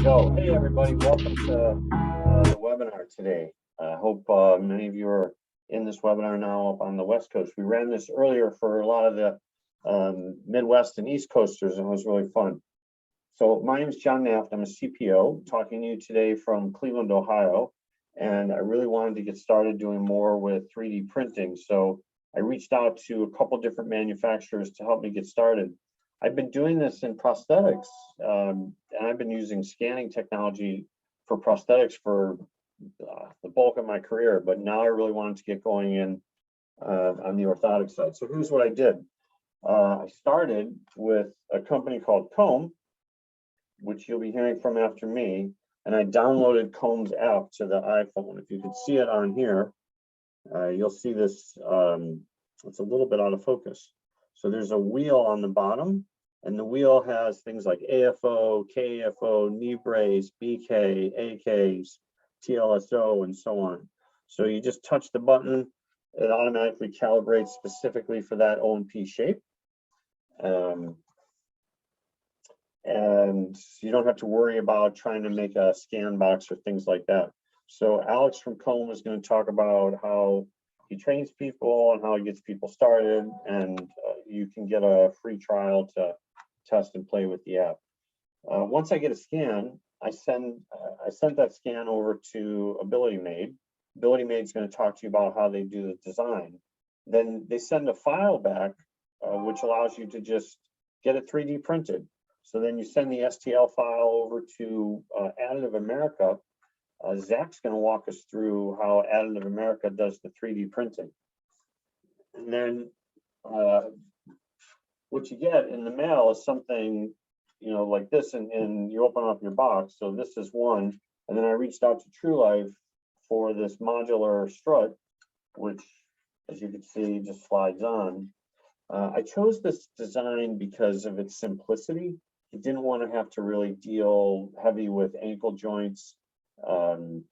go. Hey everybody, welcome to the webinar today. I hope many of you are in this webinar now up on the West Coast. We ran this earlier for a lot of the Midwest and East Coasters, and it was really fun. So my name is John Naft. I'm a CPO talking to you today from Cleveland, Ohio, and I really wanted to get started doing more with 3D printing. So I reached out to a couple different manufacturers to help me get started. I've been doing this in prosthetics, and I've been using scanning technology for prosthetics for the bulk of my career, but now I really wanted to get going in on the orthotic side. So here's what I did. I started with a company called Comb, which you'll be hearing from after me, and I downloaded Comb's app to the iPhone. If you can see it on here, you'll see this, it's a little bit out of focus. So there's a wheel on the bottom, and the wheel has things like AFO, KAFO, knee brace, BK, AKs, TLSO, and so on. So you just touch the button, it automatically calibrates specifically for that OMP shape. And you don't have to worry about trying to make a scan box or things like that. So Alex from Comb is going to talk about how he trains people and how he gets people started, and you can get a free trial to test and play with the app. Once I get a scan, I sent that scan over to AbilityMade. AbilityMade is going to talk to you about how they do the design. Then they send a file back, which allows you to just get it 3D printed. So then you send the STL file over to Additive America. Zach's going to walk us through how Additive America does the 3D printing. And then what you get in the mail is something, like this, and you open up your box. So this is one. And then I reached out to TruLife for this modular strut, which, as you can see, just slides on. I chose this design because of its simplicity. I didn't want to have to really deal heavy with ankle joints and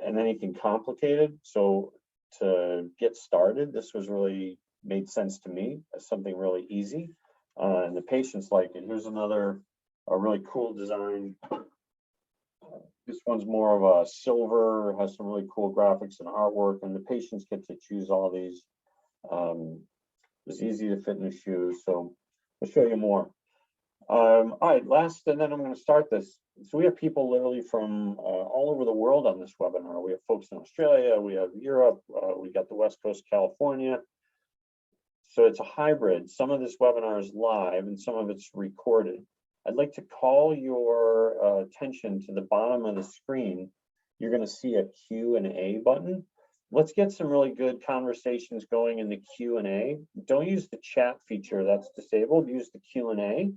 anything complicated. So to get started, this was really made sense to me as something really easy, and the patients like it. Here's a really cool design. This one's more of a silver, has some really cool graphics and artwork, and the patients get to choose all these. It's easy to fit in the shoes, so I'll show you more. All right, last, and then I'm going to start this. So we have people literally from all over the world on this webinar. We have folks in Australia, we have Europe, we got the West Coast, California. So it's a hybrid. Some of this webinar is live and some of it's recorded. I'd like to call your attention to the bottom of the screen. You're going to see a Q&A button. Let's get some really good conversations going in the Q&A. Don't use the chat feature, that's disabled. Use the Q&A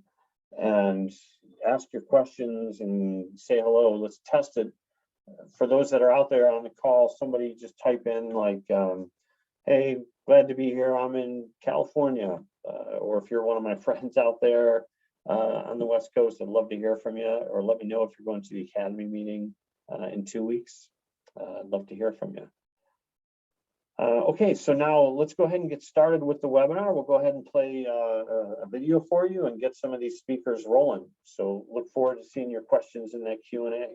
and ask your questions and say hello. Let's test it. For those that are out there on the call, somebody just type in like, hey, glad to be here, I'm in California. Or if you're one of my friends out there on the West Coast, I'd love to hear from you, or let me know if you're going to the Academy meeting in 2 weeks. I'd love to hear from you. Okay, so now let's go ahead and get started with the webinar. We'll go ahead and play a video for you and get some of these speakers rolling. So look forward to seeing your questions in that Q&A.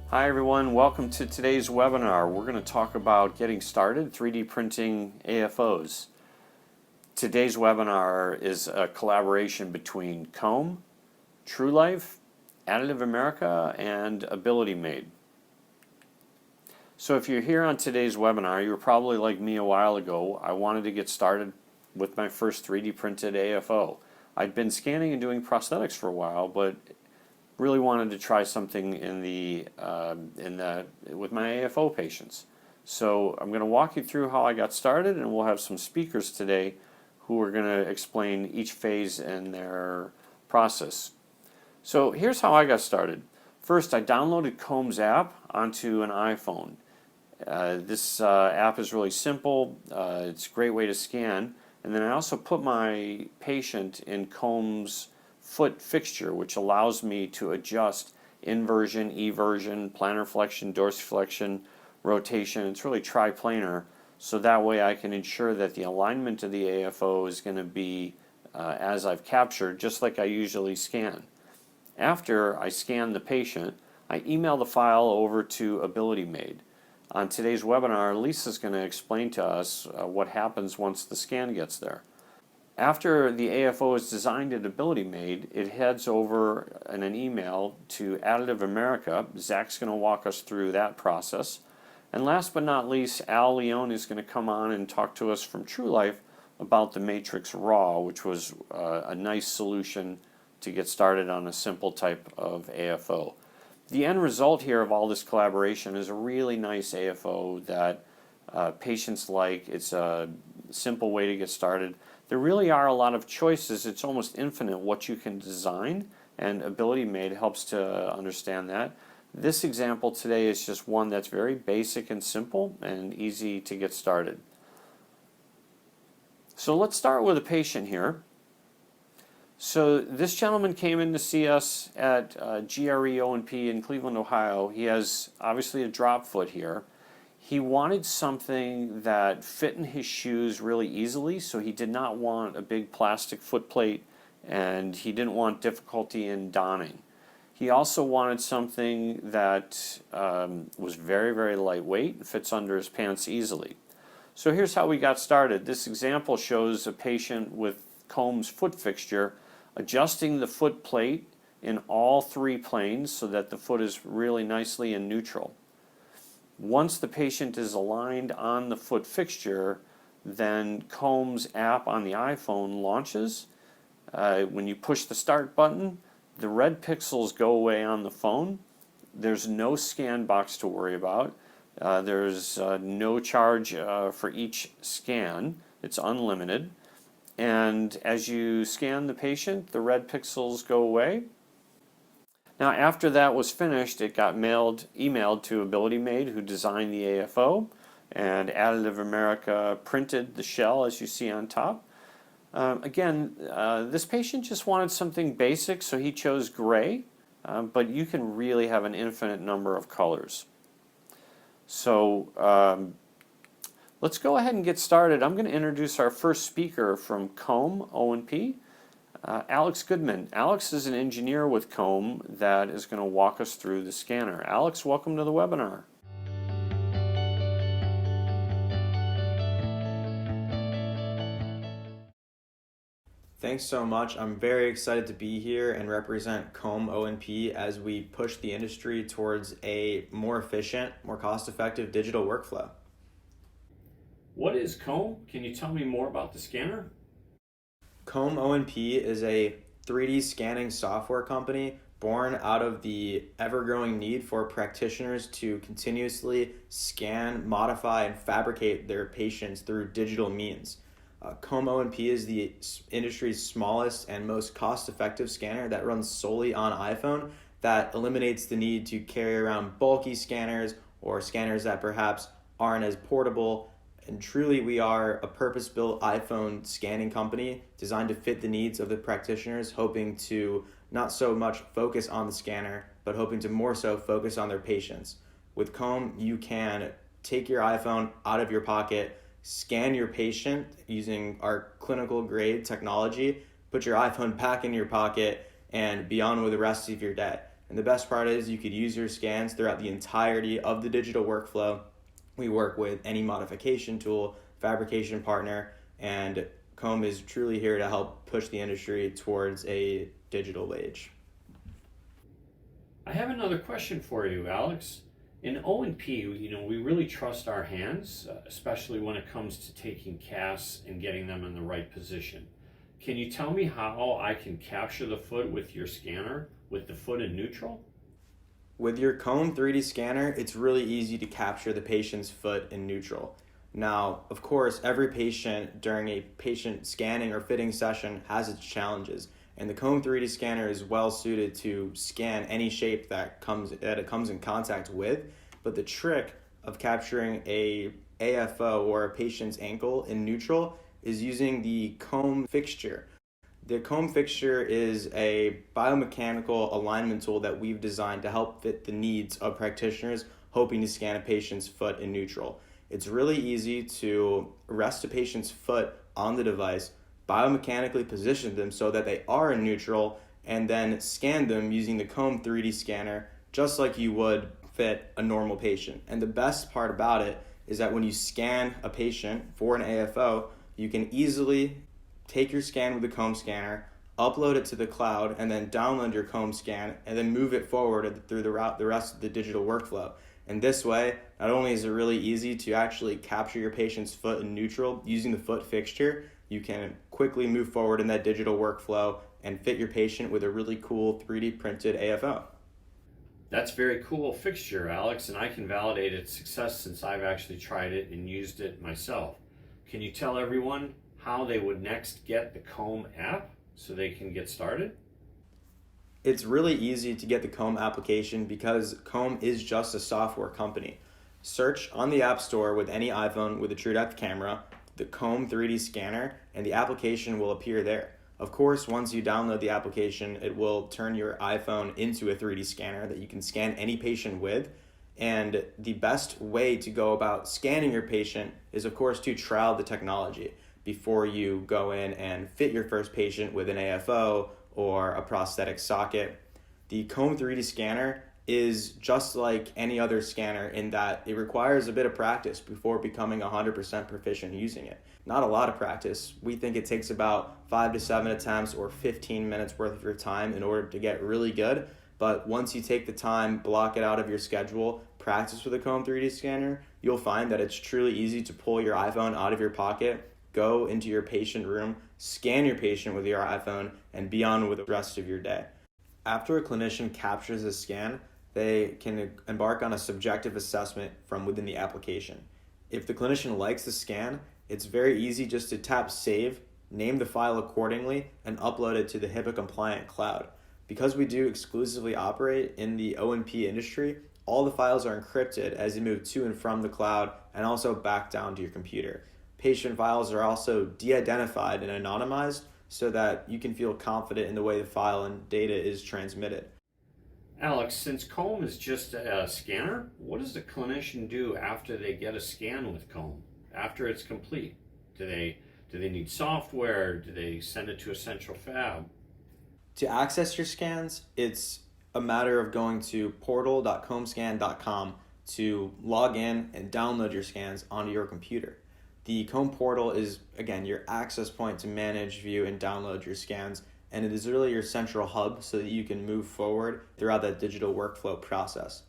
Hi everyone, welcome to today's webinar. We're going to talk about getting started 3D printing AFOs. Today's webinar is a collaboration between Comb, TruLife, Additive America, and AbilityMade. So if you're here on today's webinar, you were probably like me a while ago. I wanted to get started with my first 3D printed AFO. I'd been scanning and doing prosthetics for a while, but really wanted to try something with my AFO patients. So I'm going to walk you through how I got started, and we'll have some speakers today who are going to explain each phase in their process. So here's how I got started. First, I downloaded Comb's app onto an iPhone. This app is really simple. It's a great way to scan. And then I also put my patient in Comb's foot fixture, which allows me to adjust inversion, eversion, plantar flexion, dorsiflexion, rotation. It's really triplanar, so that way I can ensure that the alignment of the AFO is going to be as I've captured, just like I usually scan. After I scan the patient, I email the file over to AbilityMade. On today's webinar, Lisa's going to explain to us what happens once the scan gets there. After the AFO is designed at AbilityMade, it heads over in an email to Additive America. Zac's going to walk us through that process. And last but not least, Leone is going to come on and talk to us from TruLife about the Matrix Raw, which was a nice solution to get started on a simple type of AFO. The end result here of all this collaboration is a really nice AFO that patients like. It's a simple way to get started. There really are a lot of choices. It's almost infinite what you can design, and AbilityMade helps to understand that. This example today is just one that's very basic and simple and easy to get started. So let's start with a patient here. So this gentleman came in to see us at GREop in Cleveland, Ohio. He has obviously a drop foot here. He wanted something that fit in his shoes really easily, so he did not want a big plastic foot plate, and he didn't want difficulty in donning. He also wanted something that was very, very lightweight and fits under his pants easily. So here's how we got started. This example shows a patient with Comb's foot fixture adjusting the foot plate in all three planes so that the foot is really nicely in neutral. Once the patient is aligned on the foot fixture, then Comb's app on the iPhone launches. When you push the start button, the red pixels go away on the phone. There's no scan box to worry about. There's no charge for each scan. It's unlimited. And as you scan the patient, the red pixels go away. Now, after that was finished, it got emailed to AbilityMade, who designed the AFO, and Additive America printed the shell, as you see on top. Again, this patient just wanted something basic, so he chose gray, but you can really have an infinite number of colors. So let's go ahead and get started. I'm going to introduce our first speaker from Comb O&P. Alex Goodman. Alex is an engineer with Comb that is going to walk us through the scanner. Alex, welcome to the webinar. Thanks so much. I'm very excited to be here and represent Comb O&P as we push the industry towards a more efficient, more cost-effective digital workflow. What is Comb? Can you tell me more about the scanner? Comb O&P is a 3D scanning software company born out of the ever-growing need for practitioners to continuously scan, modify, and fabricate their patients through digital means. Comb O&P is the industry's smallest and most cost-effective scanner that runs solely on iPhone, that eliminates the need to carry around bulky scanners or scanners that perhaps aren't as portable. And truly, we are a purpose-built iPhone scanning company designed to fit the needs of the practitioners, hoping to not so much focus on the scanner, but hoping to more so focus on their patients. With Comb, you can take your iPhone out of your pocket, scan your patient using our clinical grade technology, put your iPhone back in your pocket, and be on with the rest of your day. And the best part is you could use your scans throughout the entirety of the digital workflow. We work with any modification tool, fabrication partner, and Comb is truly here to help push the industry towards a digital age. I have another question for you, Alex. In O&P, we really trust our hands, especially when it comes to taking casts and getting them in the right position. Can you tell me how I can capture the foot with your scanner with the foot in neutral? With your Comb 3D scanner, it's really easy to capture the patient's foot in neutral. Now, of course, every patient during a patient scanning or fitting session has its challenges, and the Comb 3D scanner is well suited to scan any shape that it comes in contact with. But the trick of capturing a AFO or a patient's ankle in neutral is using the Comb fixture. The comb fixture is a biomechanical alignment tool that we've designed to help fit the needs of practitioners hoping to scan a patient's foot in neutral. It's really easy to rest a patient's foot on the device, biomechanically position them so that they are in neutral, and then scan them using the Comb 3D scanner, just like you would fit a normal patient. And the best part about it is that when you scan a patient for an AFO, you can easily take your scan with the comb scanner, upload it to the cloud, and then download your comb scan, and then move it forward through the rest of the digital workflow. And this way, not only is it really easy to actually capture your patient's foot in neutral using the foot fixture, you can quickly move forward in that digital workflow and fit your patient with a really cool 3D printed AFO. That's very cool fixture, Alex, and I can validate its success since I've actually tried it and used it myself. Can you tell everyone how they would next get the Comb app so they can get started? It's really easy to get the Comb application because Comb is just a software company. Search on the App Store with any iPhone with a TrueDepth camera, the Comb 3D scanner, and the application will appear there. Of course, once you download the application, it will turn your iPhone into a 3D scanner that you can scan any patient with. And the best way to go about scanning your patient is, of course, to trial the technology before you go in and fit your first patient with an AFO or a prosthetic socket. The Comb 3D scanner is just like any other scanner in that it requires a bit of practice before becoming 100% proficient using it. Not a lot of practice. We think it takes about 5 to 7 attempts or 15 minutes worth of your time in order to get really good. But once you take the time, block it out of your schedule, practice with a Comb 3D scanner, you'll find that it's truly easy to pull your iPhone out of your pocket, go into your patient room, scan your patient with your iPhone, and be on with the rest of your day. After a clinician captures a scan, they can embark on a subjective assessment from within the application. If the clinician likes the scan, it's very easy just to tap Save, name the file accordingly, and upload it to the HIPAA-compliant cloud. Because we do exclusively operate in the OMP industry, all the files are encrypted as they move to and from the cloud and also back down to your computer. Patient files are also de-identified and anonymized so that you can feel confident in the way the file and data is transmitted. Alex, since Comb is just a scanner, what does the clinician do after they get a scan with Comb? After it's complete? Do they need software? Do they send it to a central fab? To access your scans, it's a matter of going to portal.combscan.com to log in and download your scans onto your computer. The Comb portal is, again, your access point to manage, view, and download your scans, and it is really your central hub so that you can move forward throughout that digital workflow process.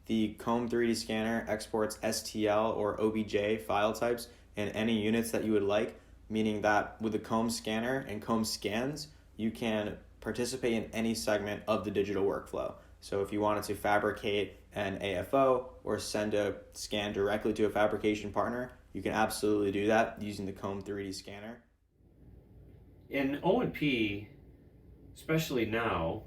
The Comb 3D scanner exports STL or OBJ file types in any units that you would like, meaning that with the Comb scanner and Comb scans, you can participate in any segment of the digital workflow. So if you wanted to fabricate an AFO or send a scan directly to a fabrication partner, you can absolutely do that using the Comb 3D scanner. In O&P, especially now,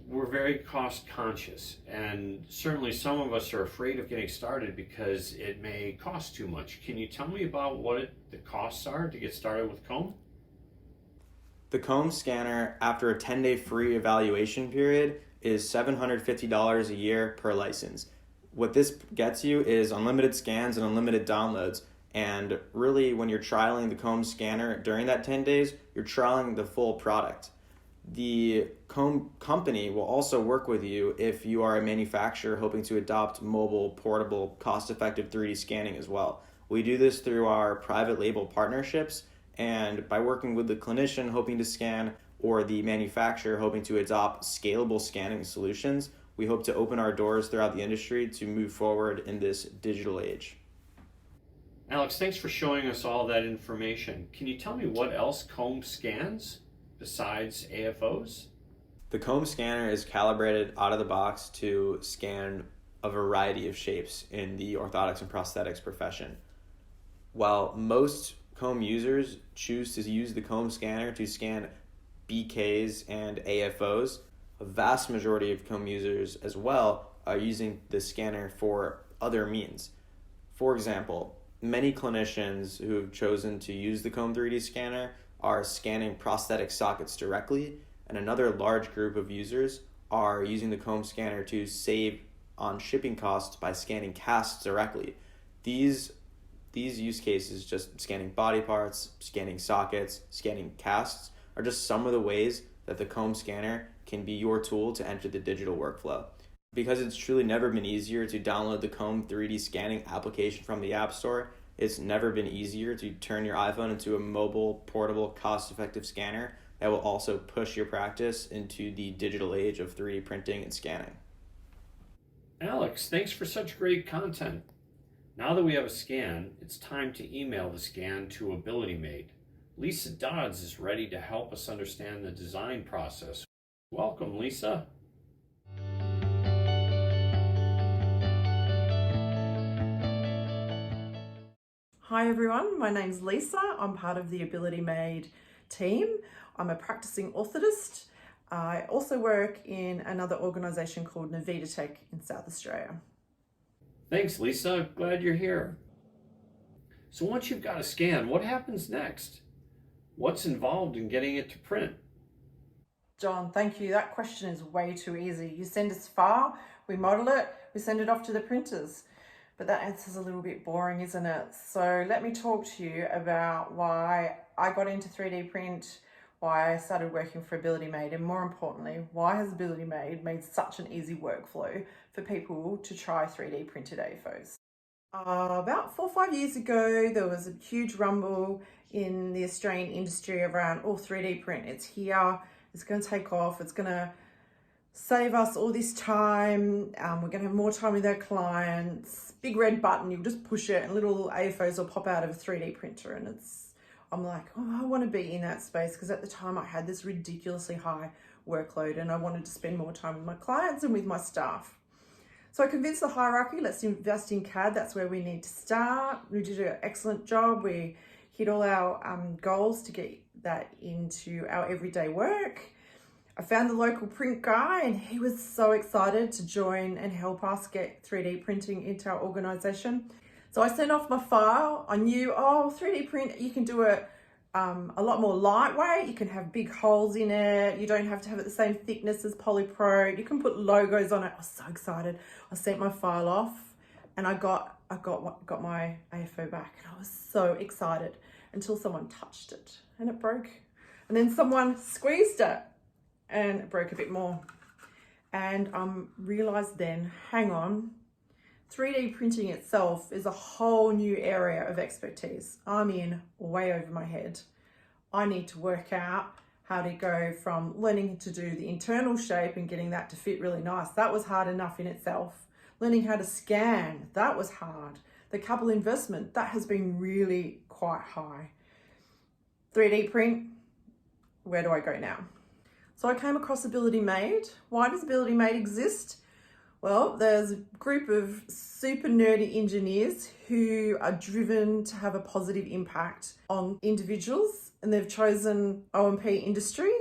we're very cost conscious, and certainly some of us are afraid of getting started because it may cost too much. Can you tell me about what the costs are to get started with Comb? The Comb scanner, after a 10-day free evaluation period, is $750 a year per license. What this gets you is unlimited scans and unlimited downloads. And really, when you're trialing the Comb scanner during that 10 days, you're trialing the full product. The Comb company will also work with you if you are a manufacturer hoping to adopt mobile, portable, cost-effective 3D scanning as well. We do this through our private label partnerships and by working with the clinician hoping to scan or the manufacturer hoping to adopt scalable scanning solutions. We hope to open our doors throughout the industry to move forward in this digital age. Alex, thanks for showing us all that information. Can you tell me what else Comb scans besides AFOs? The Comb scanner is calibrated out of the box to scan a variety of shapes in the orthotics and prosthetics profession. While most Comb users choose to use the Comb scanner to scan BKs and AFOs, a vast majority of Comb users as well are using the scanner for other means. For example, many clinicians who have chosen to use the Comb 3D scanner are scanning prosthetic sockets directly, and another large group of users are using the comb scanner to save on shipping costs by scanning casts directly. These use cases, just scanning body parts, scanning sockets, scanning casts, are just some of the ways that the comb scanner can be your tool to enter the digital workflow. Because it's truly never been easier to download the Comb 3D scanning application from the App Store, it's never been easier to turn your iPhone into a mobile, portable, cost-effective scanner that will also push your practice into the digital age of 3D printing and scanning. Alex, thanks for such great content. Now that we have a scan, it's time to email the scan to AbilityMade. Lisa Dodds is ready to help us understand the design process. Welcome, Lisa. Hi everyone, my name's Lisa. I'm part of the AbilityMade team. I'm a practicing orthotist. I also work in another organisation called Novitatech in South Australia. Thanks, Lisa. Glad you're here. So once you've got a scan, what happens next? What's involved in getting it to print? John, thank you. That question is way too easy. You send us file, we model it, we send it off to the printers. But that answer's a little bit boring, isn't it? So let me talk to you about why I got into 3D print, why I started working for AbilityMade, and more importantly, why has AbilityMade made such an easy workflow for people to try 3D printed AFOs. About 4 or 5 years ago, there was a huge rumble in the Australian industry around, oh, 3D print, it's here, it's going to take off, it's going to save us all this time, we're going to have more time with our clients, big red button, you'll just push it and little AFOs will pop out of a 3D printer. And I'm like, oh, I want to be in that space, because at the time I had this ridiculously high workload and I wanted to spend more time with my clients and with my staff. So I convinced the hierarchy, let's invest in CAD, that's where we need to start. We did an excellent job, we hit all our goals to get that into our everyday work. I found the local print guy and he was so excited to join and help us get 3D printing into our organisation. So I sent off my file. I knew, oh, 3D print, you can do it a lot more lightweight. You can have big holes in it. You don't have to have it the same thickness as Polypro. You can put logos on it. I was so excited. I sent my file off and I got my AFO back, and I was so excited until someone touched it and it broke. And then someone squeezed it and it broke a bit more. And realized then, hang on, 3D printing itself is a whole new area of expertise. I'm in way over my head. I need to work out how to go from learning to do the internal shape and getting that to fit really nice. That was hard enough in itself. Learning how to scan, that was hard. The capital investment, that has been really quite high. 3D print, where do I go now? So I came across AbilityMade. Why does AbilityMade exist? Well, there's a group of super nerdy engineers who are driven to have a positive impact on individuals, and they've chosen OMP Industry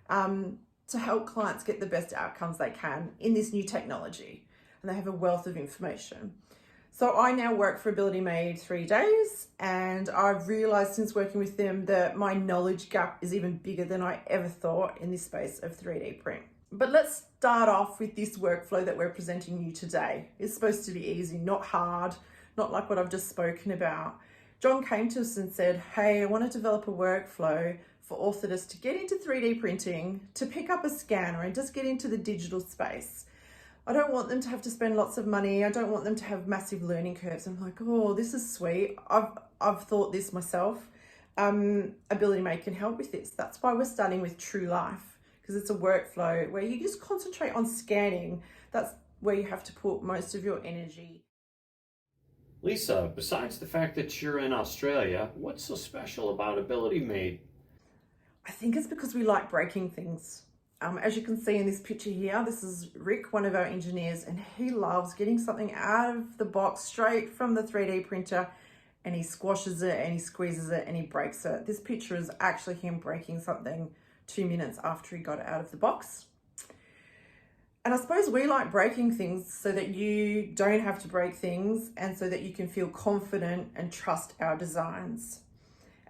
to help clients get the best outcomes they can in this new technology. And they have a wealth of information. So I now work for AbilityMade 3 days, and I've realized since working with them that my knowledge gap is even bigger than I ever thought in this space of 3D print. But let's start off with this workflow that we're presenting you today. It's supposed to be easy, not hard, not like what I've just spoken about. John came to us and said, hey, I want to develop a workflow for Orthotist to get into 3D printing, to pick up a scanner and just get into the digital space. I don't want them to have to spend lots of money. I don't want them to have massive learning curves. I'm like, oh, this is sweet. I've thought this myself. AbilityMade can help with this. That's why we're starting with TruLife, because it's a workflow where you just concentrate on scanning. That's where you have to put most of your energy. Lisa, besides the fact that you're in Australia, what's so special about AbilityMade? I think it's because we like breaking things. As you can see in this picture here, this is Rick, one of our engineers, and he loves getting something out of the box straight from the 3D printer, and he squashes it and he squeezes it and he breaks it. This picture is actually him breaking something 2 minutes after he got it out of the box. And I suppose we like breaking things so that you don't have to break things, and so that you can feel confident and trust our designs.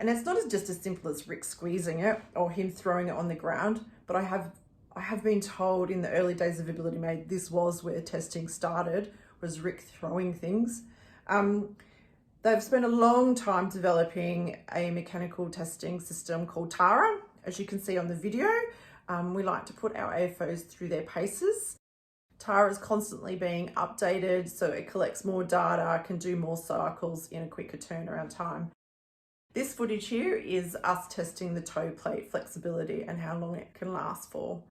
And it's not just as simple as Rick squeezing it or him throwing it on the ground, but I have been told in the early days of AbilityMade, this was where testing started, was Rick throwing things. They've spent a long time developing a mechanical testing system called Tara. As you can see on the video, we like to put our AFOs through their paces. Tara is constantly being updated, so it collects more data, can do more cycles in a quicker turnaround time. This footage here is us testing the toe plate flexibility and how long it can last for.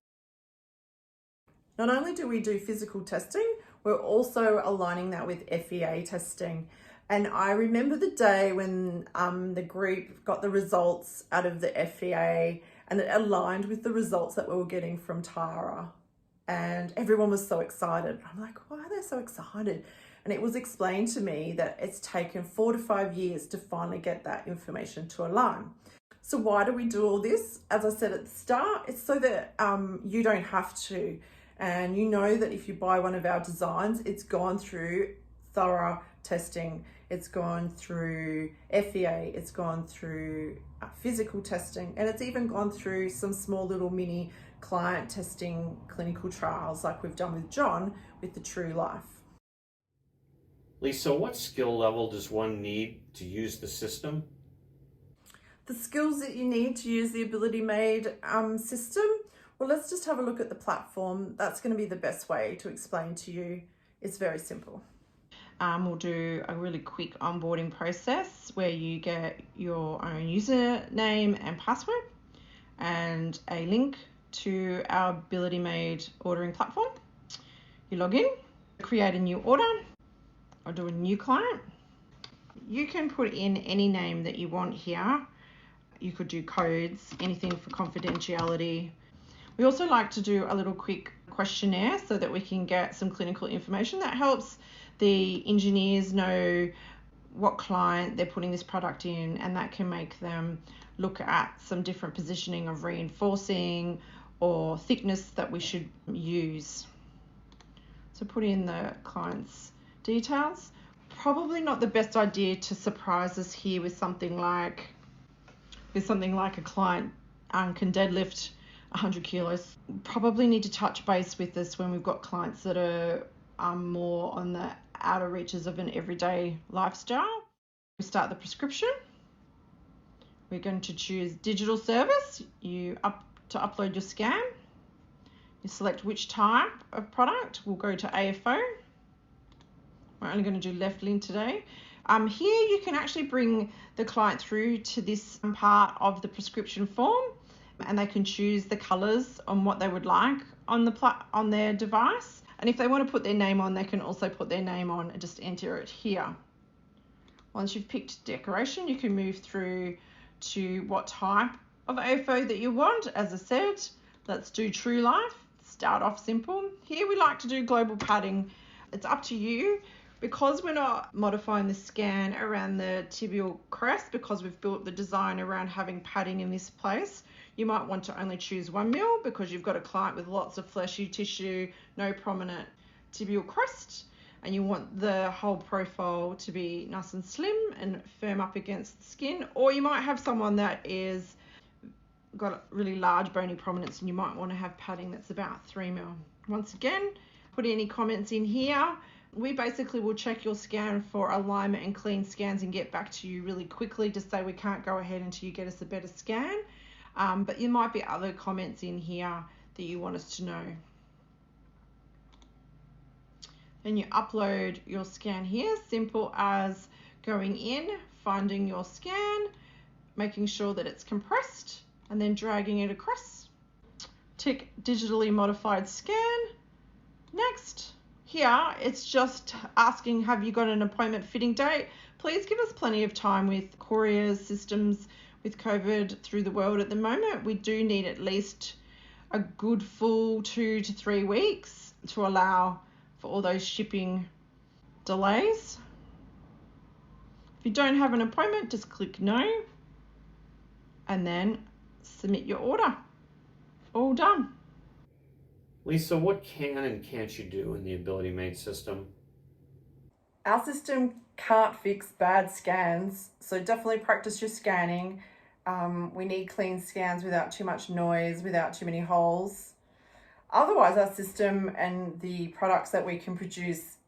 Not only do we do physical testing, we're also aligning that with FEA testing. And I remember the day when the GREop got the results out of the FEA and it aligned with the results that we were getting from Tara. And everyone was so excited. I'm like, why are they so excited? And it was explained to me that it's taken 4 to 5 years to finally get that information to align. So why do we do all this? As I said at the start, it's so that you don't have to. And you know that if you buy one of our designs, it's gone through thorough testing. It's gone through FEA, it's gone through physical testing, and it's even gone through some small little mini client testing clinical trials like we've done with John with the TruLife. Lisa, what skill level does one need to use the system? The skills that you need to use the AbilityMade system, well, let's just have a look at the platform. That's going to be the best way to explain to you. It's very simple. We'll do a really quick onboarding process where you get your own username and password and a link to our AbilityMade ordering platform. You log in, create a new order or do a new client. You can put in any name that you want here. You could do codes, anything for confidentiality. We also like to do a little quick questionnaire so that we can get some clinical information that helps the engineers know what client they're putting this product in, and that can make them look at some different positioning of reinforcing or thickness that we should use. So put in the client's details. Probably not the best idea to surprise us here with something like a client can deadlift 100 kilos. Probably need to touch base with this when we've got clients that are more on the outer reaches of an everyday lifestyle. We start the prescription. We're going to choose digital service. You upload your scan. You select which type of product. We'll go to AFO. We're only going to do left limb today. Here you can actually bring the client through to this part of the prescription form, and they can choose the colors on what they would like on their device. And if they want to put their name on, they can also put their name on and just enter it here. Once you've picked decoration, you can move through to what type of AFO that you want. As I said, let's do TruLife. Start off simple. Here we like to do global padding. It's up to you. Because we're not modifying the scan around the tibial crest, because we've built the design around having padding in this place, you might want to only choose 1 mil because you've got a client with lots of fleshy tissue, no prominent tibial crest, and you want the whole profile to be nice and slim and firm up against the skin. Or you might have someone that is got really large bony prominence and you might want to have padding that's about 3 mil. Once again, put any comments in here. We basically will check your scan for alignment and clean scans and get back to you really quickly to say we can't go ahead until you get us a better scan. But there might be other comments in here that you want us to know. Then you upload your scan here, simple as going in, finding your scan, making sure that it's compressed, and then dragging it across. Tick digitally modified scan. Next. Here, it's just asking, have you got an appointment fitting date? Please give us plenty of time with courier systems with COVID through the world at the moment. We do need at least a good full 2 to 3 weeks to allow for all those shipping delays. If you don't have an appointment, just click no and then submit your order. All done. Lisa, what can and can't you do in the AbilityMade system? Our system can't fix bad scans, so definitely practice your scanning. We need clean scans without too much noise, without too many holes. Otherwise, our system and the products that we can produce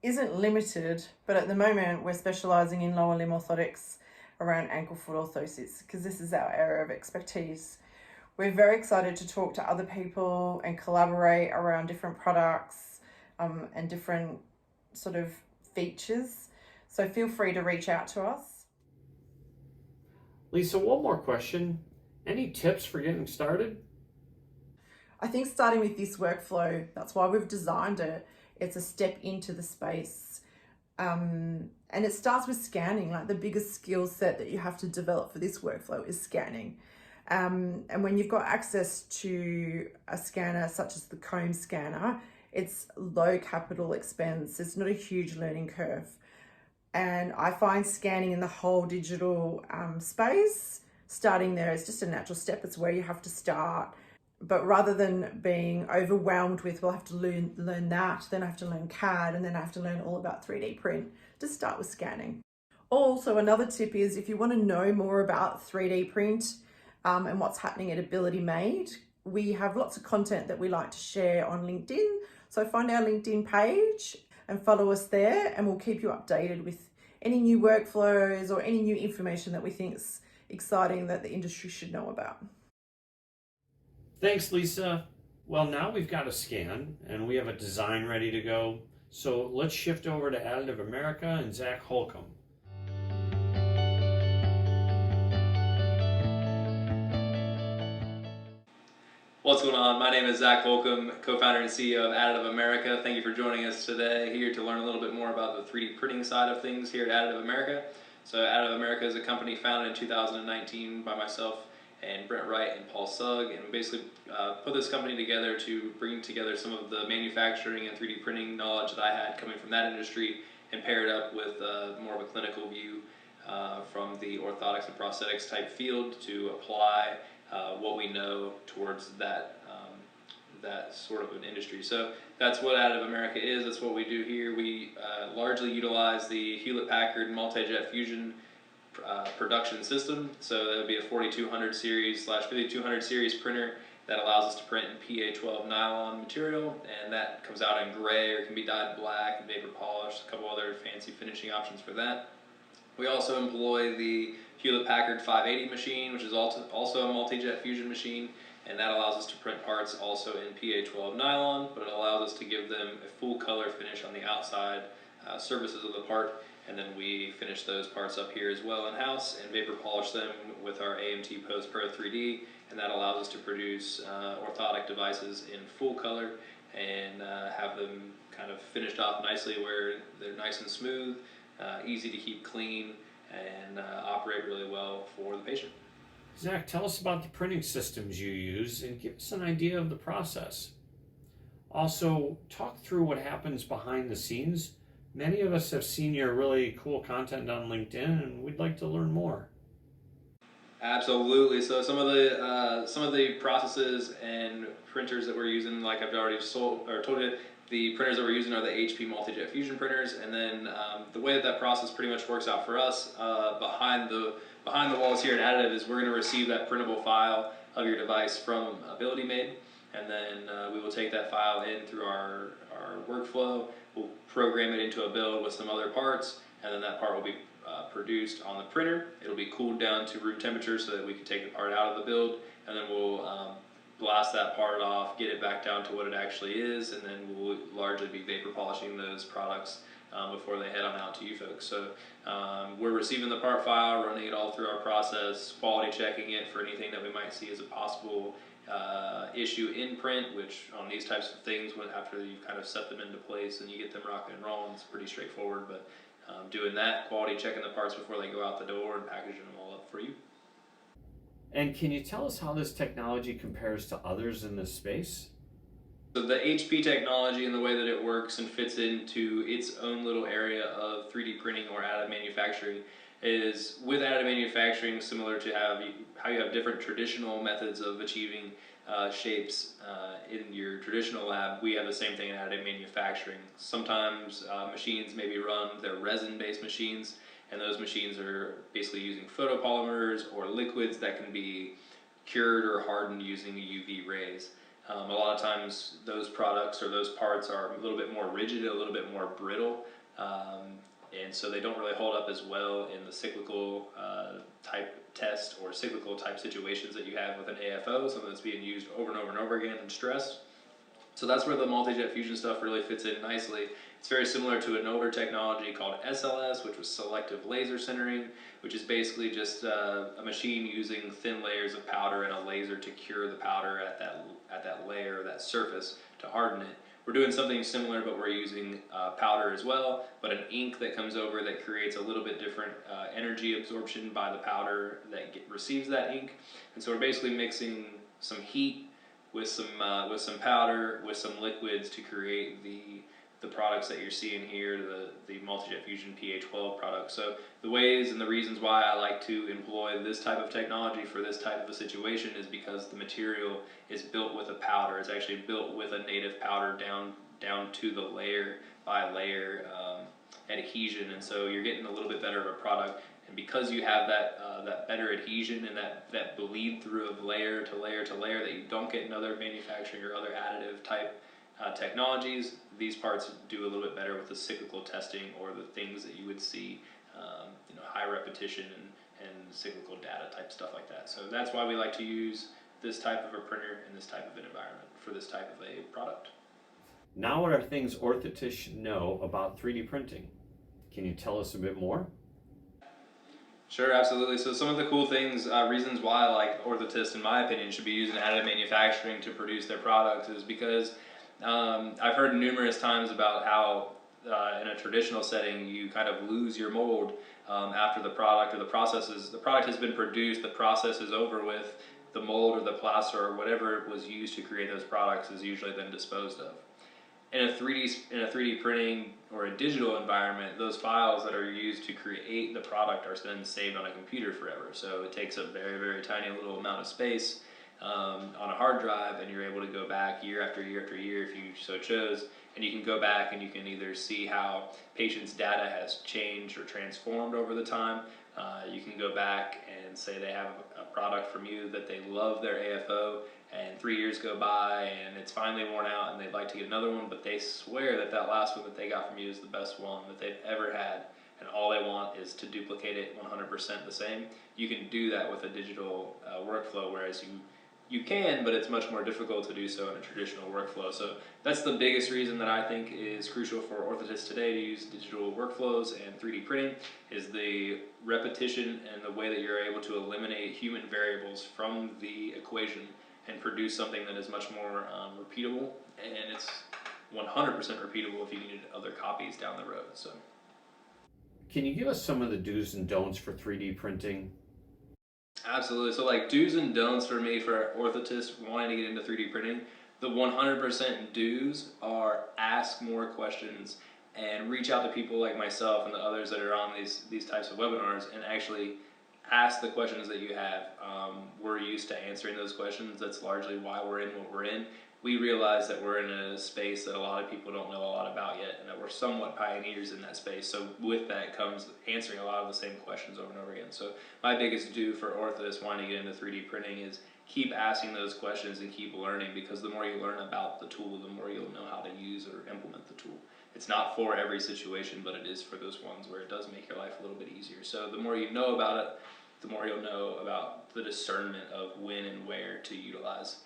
isn't limited, but at the moment we're specialising in lower limb orthotics around ankle foot orthosis because this is our area of expertise. We're very excited to talk to other people and collaborate around different products and different sort of features. So feel free to reach out to us. Lisa, one more question. Any tips for getting started? I think starting with this workflow, that's why we've designed it. It's a step into the space. And it starts with scanning. Like the biggest skill set that you have to develop for this workflow is scanning. And when you've got access to a scanner such as the Comb scanner, it's low capital expense. It's not a huge learning curve. And I find scanning in the whole digital space, starting there is just a natural step. It's where you have to start. But rather than being overwhelmed with, well, I have to learn that, then I have to learn CAD, and then I have to learn all about 3D print, just start with scanning. Also, another tip is if you want to know more about 3D print and what's happening at AbilityMade, we have lots of content that we like to share on LinkedIn. So find our LinkedIn page and follow us there, and we'll keep you updated with any new workflows or any new information that we think is exciting that the industry should know about. Thanks, Lisa. Well, now we've got a scan and we have a design ready to go. So let's shift over to Additive America and Zac Holcomb. What's going on? My name is Zac Holcomb, co-founder and CEO of Additive America. Thank you for joining us today here to learn a little bit more about the 3D printing side of things here at Additive America. So Additive America is a company founded in 2019 by myself and Brent Wright and Paul Sugg, and we basically put this company together to bring together some of the manufacturing and 3D printing knowledge that I had coming from that industry and pair it up with more of a clinical view from the orthotics and prosthetics type field to apply what we know towards that that sort of an industry. So that's what Additive America is. That's what we do here. We largely utilize the Hewlett-Packard multi-jet fusion production system. So that would be a 4200 series / 5200 series printer that allows us to print in PA12 nylon material, and that comes out in gray or can be dyed black and vapor polished, a couple other fancy finishing options for that. We also employ the Hewlett-Packard 580 machine, which is also a multi-jet fusion machine, and that allows us to print parts also in PA12 nylon, but it allows us to give them a full color finish on the outside surfaces of the part, and then we finish those parts up here as well in-house and vapor polish them with our AMT Post Pro 3D, and that allows us to produce orthotic devices in full color and have them kind of finished off nicely where they're nice and smooth, easy to keep clean, and operate really well for the patient. Zac, tell us about the printing systems you use and give us an idea of the process. Also, talk through what happens behind the scenes. Many of us have seen your really cool content on LinkedIn, and we'd like to learn more. Absolutely. So some of the processes and printers that we're using, like I've already told you, the printers that we're using are the HP multi-jet fusion printers, and then the way that process pretty much works out for us behind the walls here at Additive is we're going to receive that printable file of your device from AbilityMade, and then we will take that file in through our workflow. We'll program it into a build with some other parts, and then that part will be produced on the printer. It'll be cooled down to room temperature so that we can take the part out of the build, and then we'll blast that part off, get it back down to what it actually is, and then we'll largely be vapor polishing those products before they head on out to you folks. So we're receiving the part file, running it all through our process, quality checking it for anything that we might see as a possible issue in print, which on these types of things, after you've kind of set them into place and you get them rocking and rolling, it's pretty straightforward, but doing that, quality checking the parts before they go out the door and packaging them all up for you. And can you tell us how this technology compares to others in this space? So the HP technology and the way that it works and fits into its own little area of 3D printing or additive manufacturing is with additive manufacturing, similar to how you have different traditional methods of achieving shapes in your traditional lab, we have the same thing in additive manufacturing. Sometimes machines maybe they're resin-based machines, and those machines are basically using photopolymers or liquids that can be cured or hardened using UV rays. A lot of times those products or those parts are a little bit more rigid, a little bit more brittle, and so they don't really hold up as well in the cyclical type test or cyclical type situations that you have with an AFO, something that's being used over and over and over again and stressed. So that's where the multi-jet fusion stuff really fits in nicely. It's very similar to an older technology called SLS, which was selective laser sintering, which is basically just a machine using thin layers of powder and a laser to cure the powder at that layer, that surface, to harden it. We're doing something similar, but we're using powder as well, but an ink that comes over that creates a little bit different energy absorption by the powder that receives that ink. And so we're basically mixing some heat with some powder, with some liquids to create the products that you're seeing here, the multi-jet fusion PA12 products. So the ways and the reasons why I like to employ this type of technology for this type of a situation is because the material is built with a powder. It's actually built with a native powder down to the layer by layer adhesion, and so you're getting a little bit better of a product. And because you have that better adhesion and that bleed through of layer to layer to layer that you don't get in other manufacturing or other additive type technologies, these parts do a little bit better with the cyclical testing or the things that you would see, high repetition and cyclical data type stuff like that. So that's why we like to use this type of a printer in this type of an environment for this type of a product. Now, what are things orthotists should know about 3D printing? Can you tell us a bit more? Sure, absolutely. So some of the cool things, reasons why like orthotists, in my opinion, should be using additive manufacturing to produce their products is because I've heard numerous times about how in a traditional setting you kind of lose your mold after the product or the product has been produced, the process is over with, the mold or the plaster or whatever was used to create those products is usually then disposed of. In a 3D printing or a digital environment, those files that are used to create the product are then saved on a computer forever. So it takes a very, very tiny little amount of space on a hard drive, and you're able to go back year after year after year if you so chose, and you can go back and you can either see how patients' data has changed or transformed over the time. You can go back and say they have a product from you that they love their AFO, and 3 years go by and it's finally worn out and they'd like to get another one, but they swear that last one that they got from you is the best one that they've ever had, and all they want is to duplicate it 100% the same. You can do that with a digital workflow, whereas you can, but it's much more difficult to do so in a traditional workflow. So that's the biggest reason that I think is crucial for orthotists today to use digital workflows and 3D printing is the repetition and the way that you're able to eliminate human variables from the equation and produce something that is much more repeatable, and it's 100% repeatable if you needed other copies down the road. So, can you give us some of the do's and don'ts for 3D printing? Absolutely. So like do's and don'ts for me for orthotists wanting to get into 3D printing, the 100% do's are ask more questions and reach out to people like myself and the others that are on these types of webinars and actually ask the questions that you have. We're used to answering those questions. That's largely why we're in what we're in. We realize that we're in a space that a lot of people don't know a lot about yet, and that we're somewhat pioneers in that space. So with that comes answering a lot of the same questions over and over again. So my biggest do for orthotists wanting to get into 3D printing is keep asking those questions and keep learning, because the more you learn about the tool, the more you'll know how to use or implement the tool. It's not for every situation, but it is for those ones where it does make your life a little bit easier. So the more you know about it, the more you'll know about the discernment of when and where to utilize.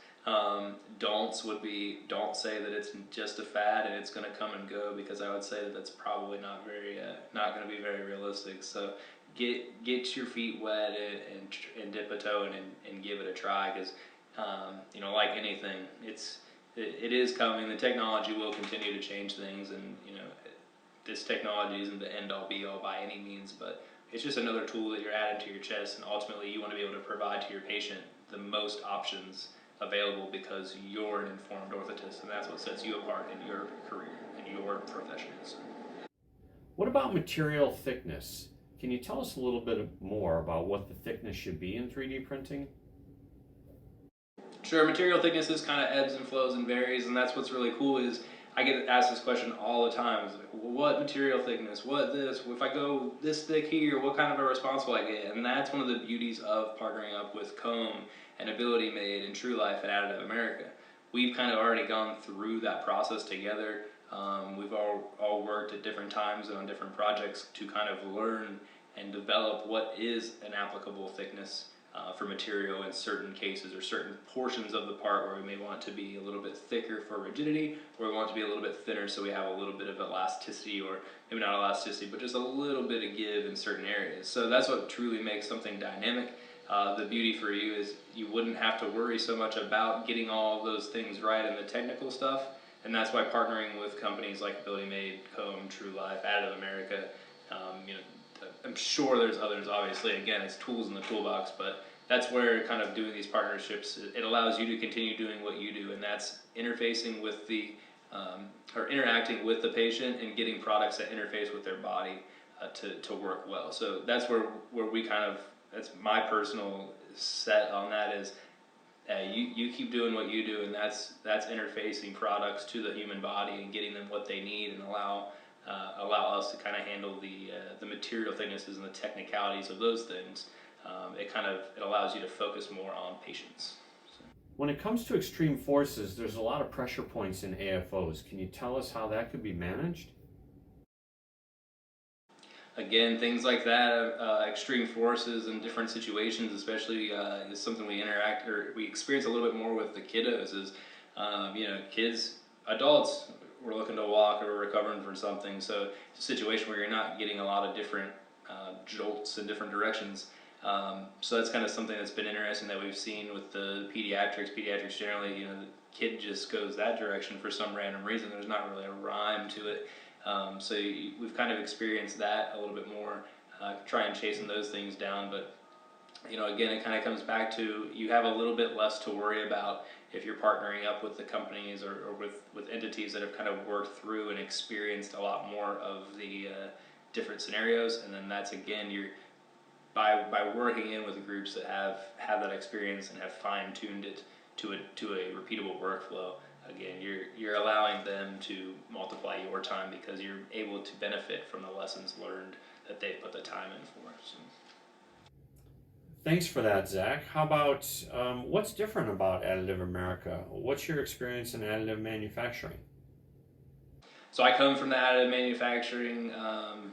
Don'ts would be, don't say that it's just a fad and it's going to come and go, because I would say that that's probably not going to be very realistic. So get your feet wet and dip a toe and give it a try, because like anything, it is coming. The technology will continue to change things, and this technology isn't the end all be all by any means, but it's just another tool that you're adding to your chest, and ultimately you want to be able to provide to your patient the most options available, because you're an informed orthotist, and that's what sets you apart in your career and your profession. What about material thickness? Can you tell us a little bit more about what the thickness should be in 3D printing? Sure, material thicknesses kind of ebbs and flows and varies, and that's what's really cool is I get asked this question all the time. It's like, well, what material thickness? What this? If I go this thick here, what kind of a response will I get? And that's one of the beauties of partnering up with Comb and AbilityMade and TruLife and Additive America. We've kind of already gone through that process together. We've all worked at different times and on different projects to kind of learn and develop what is an applicable thickness for material in certain cases or certain portions of the part where we may want it to be a little bit thicker for rigidity, or we want it to be a little bit thinner so we have a little bit of elasticity, or maybe not elasticity, but just a little bit of give in certain areas. So that's what truly makes something dynamic. The beauty for you is you wouldn't have to worry so much about getting all those things right in the technical stuff, and that's why partnering with companies like AbilityMade, Comb, TruLife, Additive America, I'm sure there's others, obviously. Again, it's tools in the toolbox, but that's where kind of doing these partnerships, it allows you to continue doing what you do, and that's interfacing with the, or interacting with the patient and getting products that interface with their body to work well. So that's where we kind of, that's my personal set on that is, you keep doing what you do, and that's interfacing products to the human body and getting them what they need, and allow us to kind of handle the material thicknesses and the technicalities of those things. It allows you to focus more on patients. When it comes to extreme forces, there's a lot of pressure points in AFOs. Can you tell us how that could be managed? Again, things like that, extreme forces in different situations, especially, is something we experience a little bit more with the kiddos. Is kids, adults, we're looking to walk or we're recovering from something. So it's a situation where you're not getting a lot of different jolts in different directions. So that's kind of something that's been interesting that we've seen with the pediatrics. Pediatrics generally, the kid just goes that direction for some random reason. There's not really a rhyme to it. So we've kind of experienced that a little bit more, trying chasing those things down. But again, it kind of comes back to you have a little bit less to worry about if you're partnering up with the companies or with entities that have kind of worked through and experienced a lot more of the different scenarios. And then that's, again, by working in with groups that have that experience and have fine-tuned it to a repeatable workflow. Again, you're allowing them to multiply your time because you're able to benefit from the lessons learned that they put the time in for. So. Thanks for that, Zach. How about what's different about Additive America? What's your experience in additive manufacturing? So I come from the additive manufacturing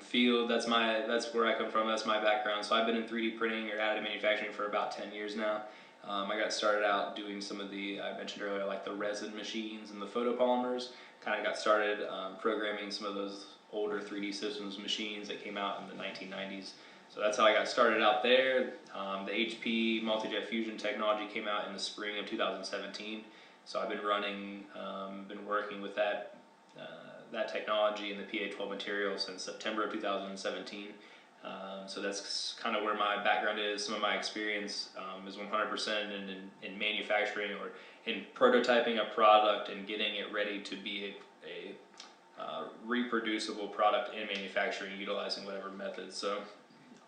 field. That's where I come from. That's my background. So I've been in 3D printing or additive manufacturing for about 10 years now. I got started out doing some of I mentioned earlier, like the resin machines and the photopolymers. Kind of got started programming some of those older 3D systems machines that came out in the 1990s. So that's how I got started out there. The HP multi-jet fusion technology came out in the spring of 2017. So I've been working with that technology and the PA12 material since September of 2017. So that's kind of where my background is. Some of my experience is 100% in manufacturing or in prototyping a product and getting it ready to be a reproducible product in manufacturing, utilizing whatever methods. So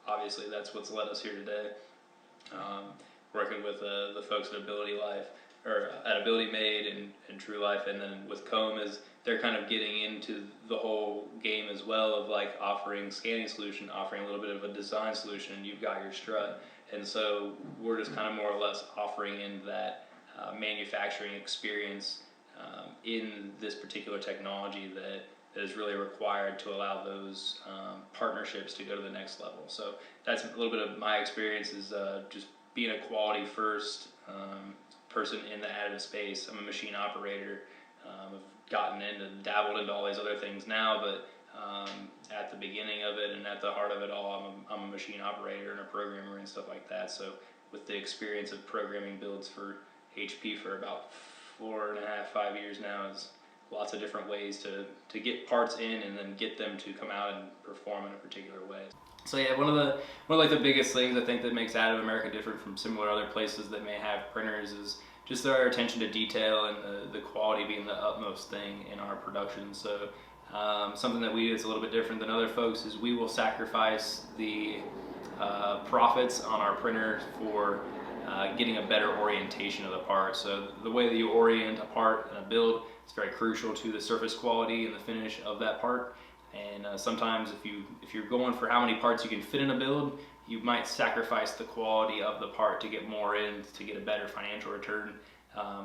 obviously that's what's led us here today. Working with the folks at AbilityMade and TruLife, and then with Comb, is they're kind of getting into the whole game as well of like offering scanning solution, offering a little bit of a design solution. You've got your strut, and so we're just kind of more or less offering in that manufacturing experience in this particular technology that is really required to allow those partnerships to go to the next level. So that's a little bit of my experience, is just being a quality first person in the additive space. I'm a machine operator. I've gotten into, dabbled into all these other things now, but at the beginning of it and at the heart of it all, I'm a machine operator and a programmer and stuff like that. So with the experience of programming builds for HP for about 4.5, 5 years now, is lots of different ways to get parts in and then get them to come out and perform in a particular way. So yeah, one of the biggest things I think that makes Additive America different from similar other places that may have printers is just our attention to detail and the quality being the utmost thing in our production. So Something that we do that's a little bit different than other folks is we will sacrifice the profits on our printer for getting a better orientation of the part. So the way that you orient a part in a build is very crucial to the surface quality and the finish of that part. And sometimes if you're going for how many parts you can fit in a build, you might sacrifice the quality of the part to get more in to get a better financial return.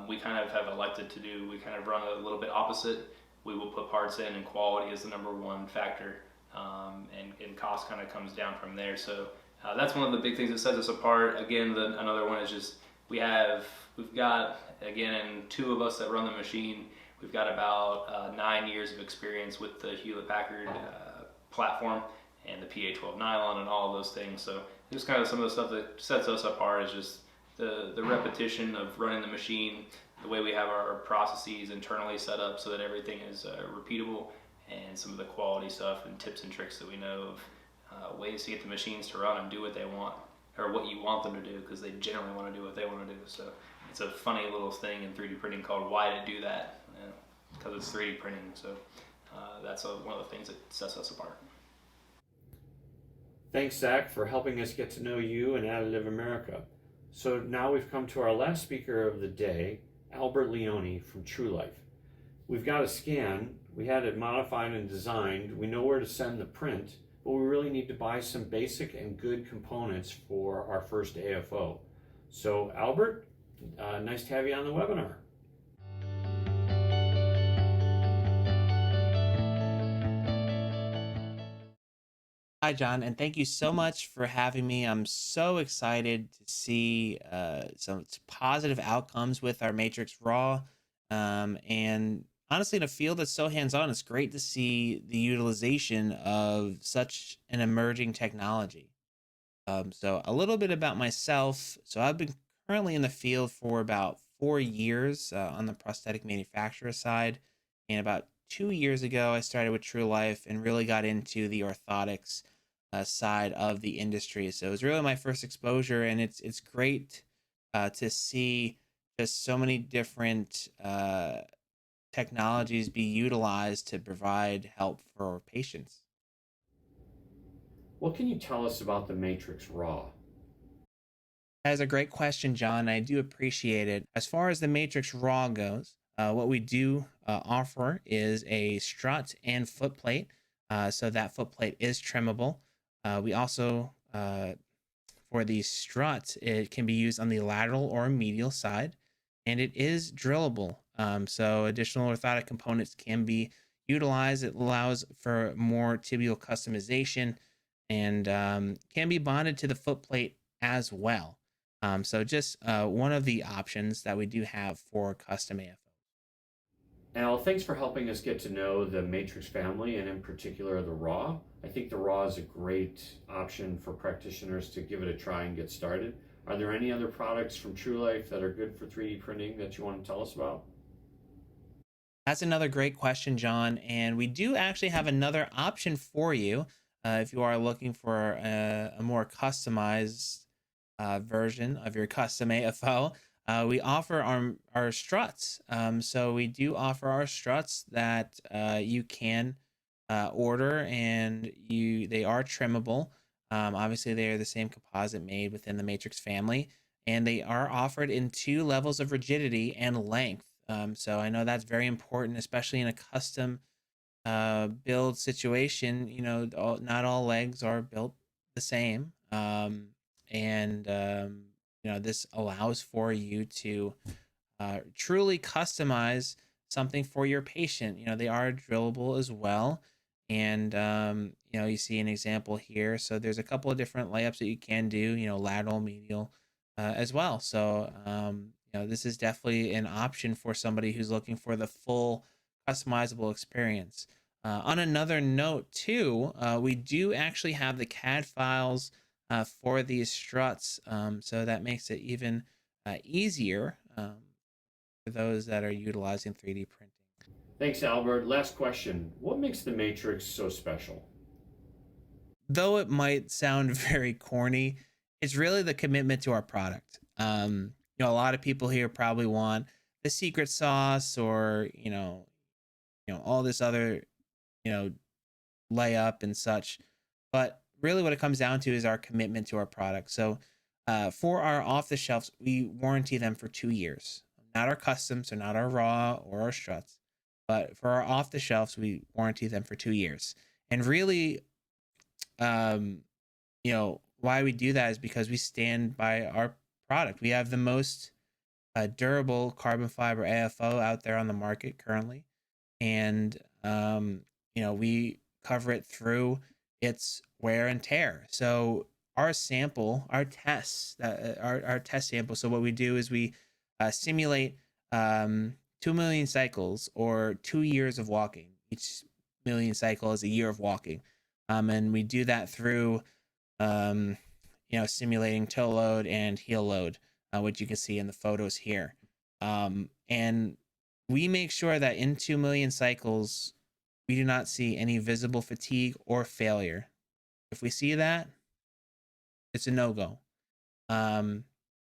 We kind of have elected to do, we kind of run a little bit opposite. We will put parts in and quality is the number one factor, and cost kind of comes down from there. So that's one of the big things that sets us apart. Again, another one is just we've got, again, two of us that run the machine. We've got about 9 years of experience with the Hewlett-Packard platform and the PA12 nylon and all of those things. So just kind of some of the stuff that sets us apart is just the repetition of running the machine, the way we have our processes internally set up so that everything is repeatable, and some of the quality stuff and tips and tricks that we know of, ways to get the machines to run and do what they want, or what you want them to do, because they generally want to do what they want to do. So it's a funny little thing in 3D printing called why to do that, because it's 3D printing. So that's one of the things that sets us apart. Thanks, Zach, for helping us get to know you and Additive America. So now we've come to our last speaker of the day, Albert Leone from TruLife. We've got a scan, we had it modified and designed, we know where to send the print, but we really need to buy some basic and good components for our first AFO. So Albert, nice to have you on the webinar. Hi, John, and thank you so much for having me. I'm so excited to see some positive outcomes with our Matrix Raw. And honestly, in a field that's so hands-on, it's great to see the utilization of such an emerging technology. So a little bit about myself. So I've been currently in the field for about 4 years on the prosthetic manufacturer side. And about 2 years ago, I started with TruLife and really got into the orthotics side of the industry. So it was really my first exposure, and it's great to see just so many different technologies be utilized to provide help for patients. What can you tell us about the Matrix Raw? That is a great question, John. I do appreciate it. As far as the Matrix Raw goes, what we do offer is a strut and foot plate. So that foot plate is trimmable. We also, for the strut, it can be used on the lateral or medial side, and it is drillable. So additional orthotic components can be utilized. It allows for more tibial customization, and can be bonded to the foot plate as well. So just one of the options that we do have for custom AFOs. Al, thanks for helping us get to know the Matrix family, and in particular the Raw. I think the Raw is a great option for practitioners to give it a try and get started. Are there any other products from TruLife that are good for 3D printing that you want to tell us about? That's another great question, John. And we do actually have another option for you if you are looking for a more customized version of your custom AFO. We offer our struts. So we do offer our struts that you can order, and they are trimmable. Obviously, they are the same composite made within the Matrix family, and they are offered in 2 levels of rigidity and length. So I know that's very important, especially in a custom build situation. You know, not all legs are built the same, and you know, this allows for you to truly customize something for your patient. You know, they are drillable as well, and you know, you see an example here. So there's a couple of different layups that you can do. You know, lateral, medial, as well. So you know, this is definitely an option for somebody who's looking for the full customizable experience. On another note too, we do actually have the CAD files for these struts, so that makes it even easier for those that are utilizing 3D printing. Thanks, Albert. Last question. What makes the Matrix so special? Though it might sound very corny, it's really the commitment to our product. You know, a lot of people here probably want the secret sauce, or you know, all this other lay up and such. But really what it comes down to is our commitment to our product. So for our off the shelves, we warranty them for 2 years, not our custom, so not our raw or our struts, but for our off the shelves, we warranty them for 2 years. And really, um, why we do that is because we stand by our product. We have the most durable carbon fiber AFO out there on the market currently. And, we cover it through its wear and tear. So our sample, our tests, our test sample. So what we do is we simulate 2 million cycles or 2 years of walking. Each million cycle is a year of walking. And we do that through, simulating toe load and heel load, which you can see in the photos here. And we make sure that in 2 million cycles, we do not see any visible fatigue or failure. If we see that, it's a no-go. And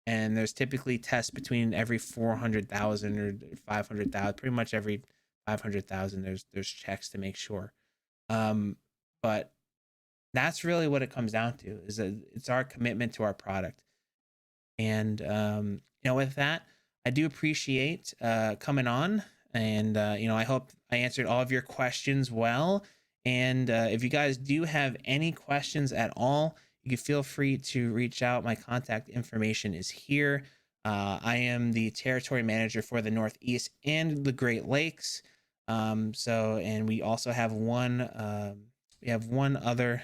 there's typically tests between every 400,000 or 500,000, pretty much every 500,000, there's checks to make sure. But that's really what it comes down to, is that it's our commitment to our product. And, with that, I do appreciate coming on. And, I hope I answered all of your questions well. And if you guys do have any questions at all, you can feel free to reach out. My contact information is here. I am the territory manager for the Northeast and the Great Lakes. And we also have one other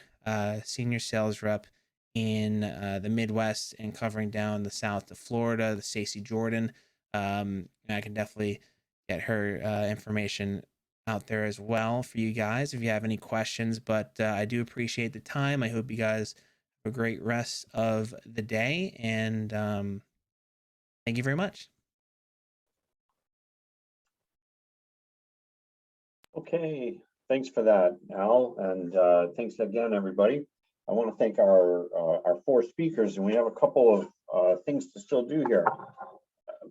senior sales rep in the Midwest and covering down the south to Florida, the Stacey Jordan. And I can definitely get her information out there as well for you guys if you have any questions. But I do appreciate the time. I hope you guys have a great rest of the day, and thank you very much. Okay, thanks for that, Al, and thanks again, everybody. I want to thank our 4 speakers, and we have a couple of things to still do here.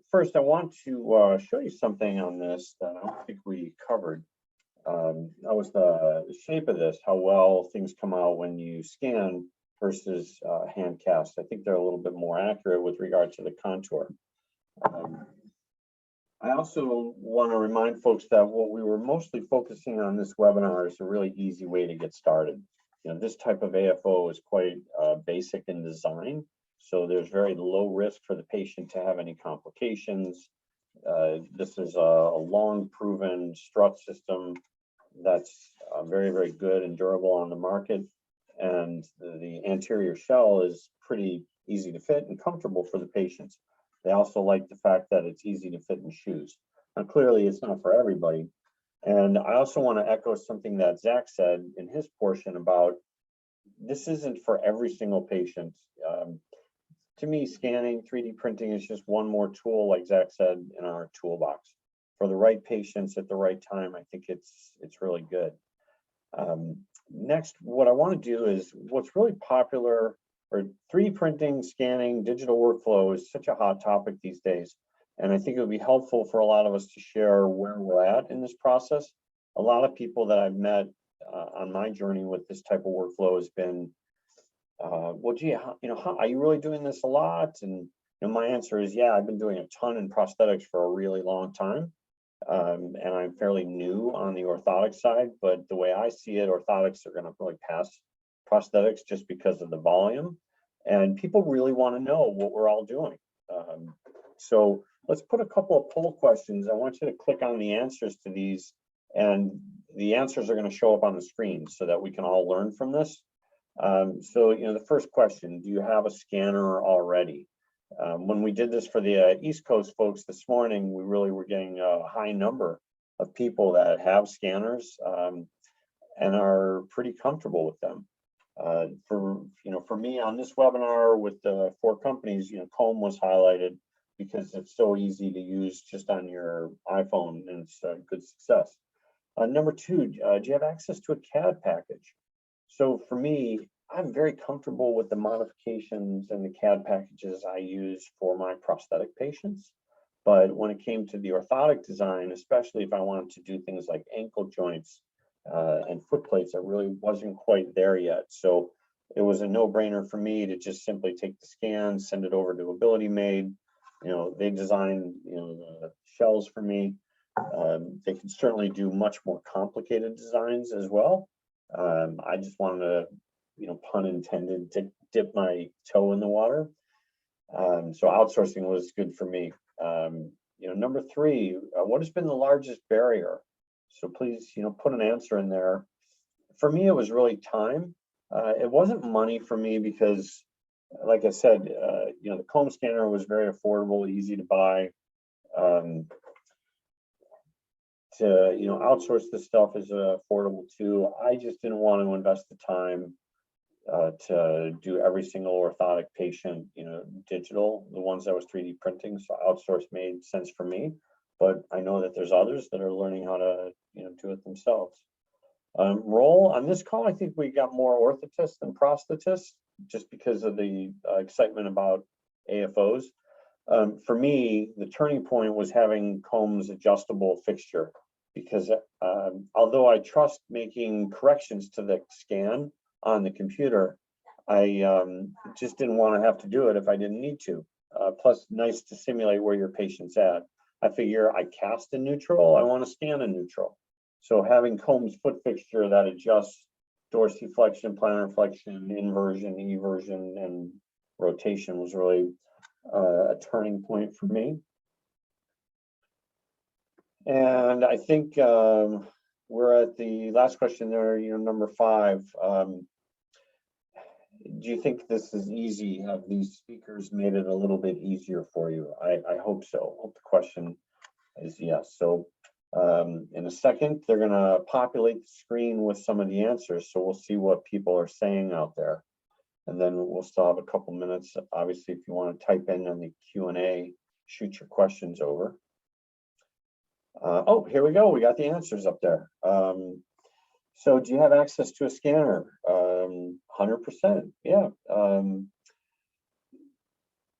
First, I want to show you something on this that I don't think we covered. That was the shape of this, how well things come out when you scan versus hand cast. I think they're a little bit more accurate with regard to the contour. I also want to remind folks that what we were mostly focusing on this webinar is a really easy way to get started. This type of AFO is quite basic in design, so there's very low risk for the patient to have any complications. This is a long proven strut system that's very, very good and durable on the market. And the anterior shell is pretty easy to fit and comfortable for the patients. They also like the fact that it's easy to fit in shoes. Now, clearly it's not for everybody. And I also want to echo something that Zac said in his portion about this isn't for every single patient. To me, scanning, 3D printing is just one more tool, like Zac said, in our toolbox. For the right patients at the right time, I think it's really good. Next, what I want to do is what's really popular, or 3D printing, scanning, digital workflow is such a hot topic these days. And I think it would be helpful for a lot of us to share where we're at in this process. A lot of people that I've met on my journey with this type of workflow has been, well, gee, are you really doing this a lot? And my answer is, yeah, I've been doing a ton in prosthetics for a really long time. And I'm fairly new on the orthotic side, but the way I see it, orthotics are going to really pass prosthetics just because of the volume. And people really want to know what we're all doing. So let's put a couple of poll questions. I want you to click on the answers to these, and the answers are going to show up on the screen so that we can all learn from this. So, the first question, do you have a scanner already? When we did this for the East Coast folks this morning, we really were getting a high number of people that have scanners and are pretty comfortable with them. For me on this webinar with the 4 companies, Comb was highlighted because it's so easy to use just on your iPhone, and it's a good success. Number 2, do you have access to a CAD package? So for me, I'm very comfortable with the modifications and the CAD packages I use for my prosthetic patients. But when it came to the orthotic design, especially if I wanted to do things like ankle joints, and foot plates that really wasn't quite there yet. So it was a no-brainer for me to just simply take the scan, send it over to AbilityMade. They designed, the shells for me. They can certainly do much more complicated designs as well. I just wanted to, pun intended, to dip my toe in the water. So outsourcing was good for me. Number 3, what has been the largest barrier? So please, put an answer in there. For me, it was really time. It wasn't money for me because, like I said, the comb scanner was very affordable, easy to buy. To outsource this stuff is affordable too. I just didn't want to invest the time to do every single orthotic patient, digital, the ones that was 3D printing. So outsource made sense for me, but I know that there's others that are learning how to, do it themselves. Role on this call, I think we got more orthotists than prosthetists, just because of the excitement about AFOs. For me, the turning point was having Comb's adjustable fixture, because although I trust making corrections to the scan on the computer, I just didn't want to have to do it if I didn't need to. Plus, nice to simulate where your patient's at. I figure I cast in neutral, I want to scan in neutral. So having Comb's foot fixture that adjusts dorsiflexion, plantar flexion, inversion, eversion, and rotation was really a turning point for me. And I think we're at the last question there, number 5. Do you think this is easy? Have these speakers made it a little bit easier for you? I hope so. Hope the question is yes. So in a second, they're going to populate the screen with some of the answers. So we'll see what people are saying out there. And then we'll still have a couple minutes. Obviously, if you want to type in on the Q&A, shoot your questions over. Oh, here we go. We got the answers up there. So do you have access to a scanner? 100%. Yeah.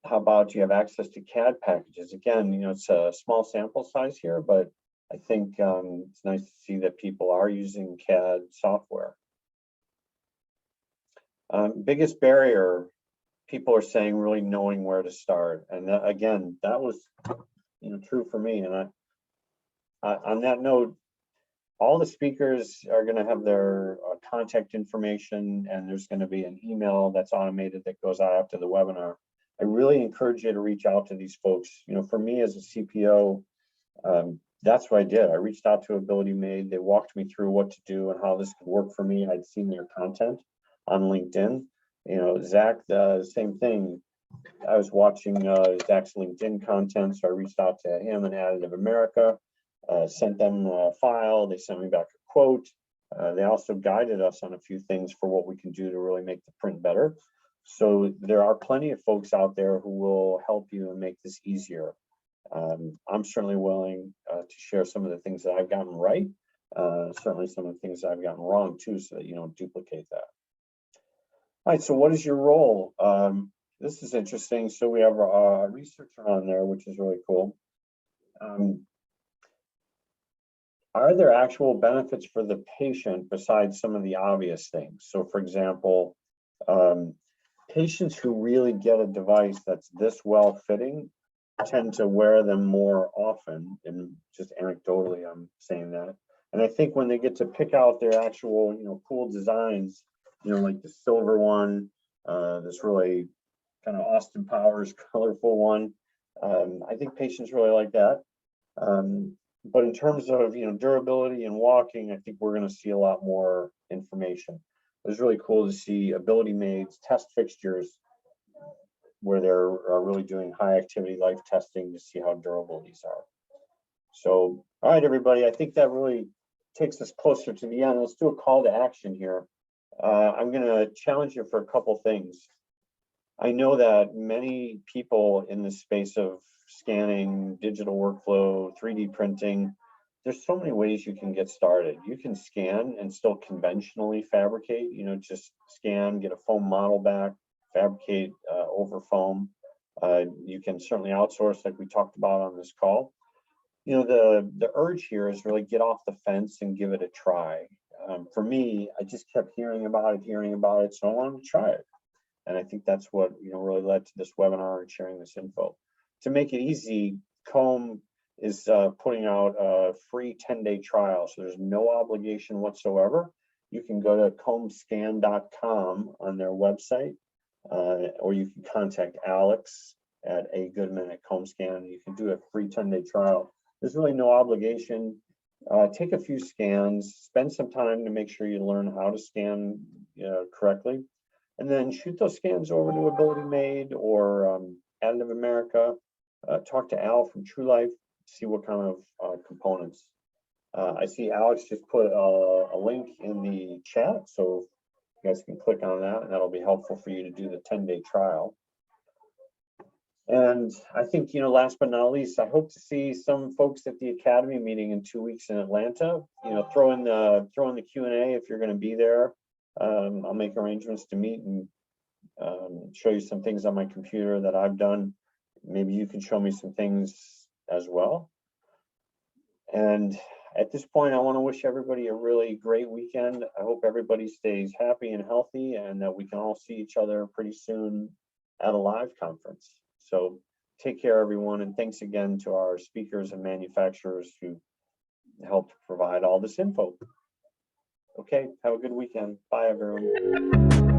How about, do you have access to CAD packages? Again, it's a small sample size here, but I think it's nice to see that people are using CAD software. Biggest barrier, people are saying really knowing where to start. And that, again, that was true for me. And on that note, all the speakers are going to have their contact information, and there's going to be an email that's automated that goes out after the webinar. I really encourage you to reach out to these folks. For me as a CPO, that's what I did. I reached out to AbilityMade. They walked me through what to do and how this could work for me. I'd seen their content on LinkedIn. Zac, same thing. I was watching Zac's LinkedIn content, so I reached out to him and Additive America, sent them a file. They sent me back a quote. They also guided us on a few things for what we can do to really make the print better. So there are plenty of folks out there who will help you and make this easier. I'm certainly willing to share some of the things that I've gotten right, certainly some of the things that I've gotten wrong too, so that you don't duplicate that. All right, so what is your role? This is interesting. So we have a researcher on there, which is really cool. Are there actual benefits for the patient besides some of the obvious things? So for example, patients who really get a device that's this well fitting tend to wear them more often, and just anecdotally I'm saying that. And I think when they get to pick out their actual cool designs, like the silver one, this really kind of Austin Powers colorful one, I think patients really like that. But in terms of durability and walking, I think we're going to see a lot more information. It was really cool to see AbilityMade's test fixtures where they're really doing high activity life testing to see how durable these are. So, all right, everybody, I think that really takes us closer to the end. Let's do a call to action here. I'm going to challenge you for a couple things. I know that many people in the space of scanning, digital workflow, 3D printing, there's so many ways you can get started. You can scan and still conventionally fabricate, just scan, get a foam model back, fabricate over foam. You can certainly outsource like we talked about on this call. The urge here is really get off the fence and give it a try. for me, I just kept hearing about it, so I wanted to try it. And I think that's what, really led to this webinar and sharing this info. To make it easy, Comb is putting out a free 10-day trial, so there's no obligation whatsoever. You can go to combscan.com on their website, or you can contact Alex at Goodman at Combscan. You can do a free 10-day trial. There's really no obligation. Take a few scans, spend some time to make sure you learn how to scan correctly, and then shoot those scans over to AbilityMade or Additive America. Talk to Al from TruLife, see what kind of components. I see Alex just put a link in the chat, so you guys can click on that, and that'll be helpful for you to do the 10-day trial. And I think, last but not least, I hope to see some folks at the Academy meeting in 2 weeks in Atlanta. Throw in the Q&A if you're going to be there. I'll make arrangements to meet and show you some things on my computer that I've done. Maybe you can show me some things as well. And at this point, I want to wish everybody a really great weekend. I hope everybody stays happy and healthy, and that we can all see each other pretty soon at a live conference. So take care, everyone, and thanks again to our speakers and manufacturers who helped provide all this info. Okay, have a good weekend. Bye, everyone.